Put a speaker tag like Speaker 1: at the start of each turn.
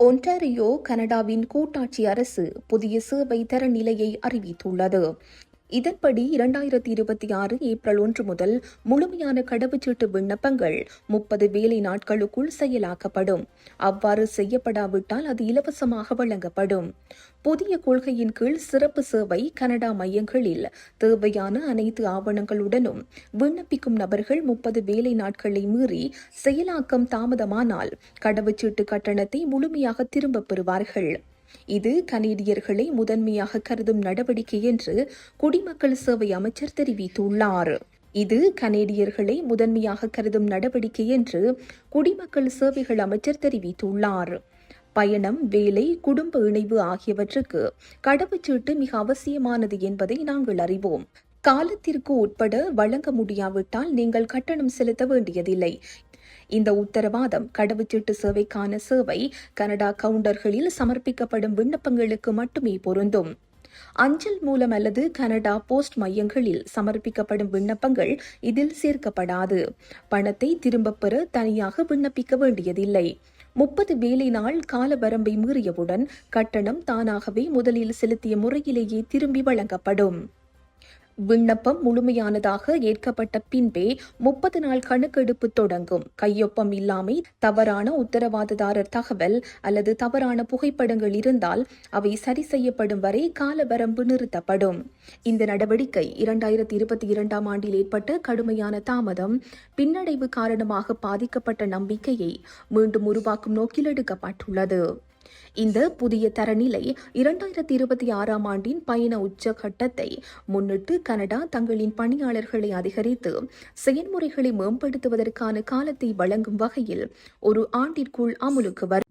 Speaker 1: Ontario கனடாவின் கூட்டாட்சி அரசு புதிய சேவை தரநிலையை அறிவித்துள்ளது. இதன்படி 2026 ஏப்ரல் 1 முதல் முழுமையான கடவுச்சீட்டு விண்ணப்பங்கள் 30 வேலை நாட்களுக்குள் செயலாக்கப்படும். அவ்வாறு செய்யப்படாவிட்டால் அது இலவசமாக வழங்கப்படும். புதிய கொள்கையின் கீழ் சிறப்பு சேவை கனடா மையங்களில் தேவையான அனைத்து ஆவணங்களுடனும் விண்ணப்பிக்கும் நபர்கள் 30 வேலை நாட்களை மீறி செயலாக்கம் தாமதமானால் கடவுச்சீட்டு கட்டணத்தை முழுமையாக திரும்பப் பெறுவார்கள். இது கனேடியர்களை முதன்மையாக கருதும் நடவடிக்கை என்று குடிமக்கள் சேவை அமைச்சர் தெரிவித்துள்ளார். இது கனேடியர்களை முதன்மையாக கருதும் நடவடிக்கை என்று குடிமக்கள் சேவைகள் அமைச்சர் தெரிவித்துள்ளார். பயணம், வேலை, குடும்ப இணைவு ஆகியவற்றுக்கு கடவுச்சீட்டு மிக அவசியமானது என்பதை நாங்கள் அறிவோம். காலத்திற்கு உட்பட வழங்க முடியாவிட்டால் நீங்கள் கட்டணம் செலுத்த வேண்டியதில்லை. இந்த உத்தரவாதம் கடவுச்சீட்டு சேவைக்கான சேவை கனடா கவுண்டர்களில் சமர்ப்பிக்கப்படும் விண்ணப்பங்களுக்கு மட்டுமே பொருந்தும். அஞ்சல் மூலம் அல்லது கனடா போஸ்ட் மையங்களில் சமர்ப்பிக்கப்படும் விண்ணப்பங்கள் இதில் சேர்க்கப்படாது. பணத்தை திரும்பப் பெற தனியாக விண்ணப்பிக்க வேண்டியதில்லை. 30 வேலை நாள் கால வரம்பை மீறியவுடன் கட்டணம் தானாகவே முதலில் செலுத்திய முறையிலேயே திரும்பி வழங்கப்படும். விண்ணப்பம் முழுமையானதாக ஏற்கப்பட்ட பின்பே 30 நாள் கணக்கெடுப்பு தொடங்கும். கையொப்பம் இல்லாமை, தவறான உத்தரவாததாரர் தகவல் அல்லது தவறான புகைப்படங்கள் இருந்தால் அவை சரி செய்யப்படும் வரை கால வரம்பு நிறுத்தப்படும். இந்த நடவடிக்கை 2022 ஆண்டில் ஏற்பட்ட கடுமையான தாமதம், பின்னடைவு காரணமாக பாதிக்கப்பட்ட நம்பிக்கையை மீண்டும் உருவாக்கும் நோக்கில் எடுக்கப்பட்டுள்ளது. இந்த புதிய தரநிலை 2026 ஆண்டின் பயண உச்சகட்டத்தை முன்னிட்டு கனடா தங்களின் பணியாளர்களை அதிகரித்து செயல்முறைகளை மேம்படுத்துவதற்கான காலத்தை வழங்கும் வகையில் ஒரு ஆண்டிற்குள் அமுலுக்கு வரும்.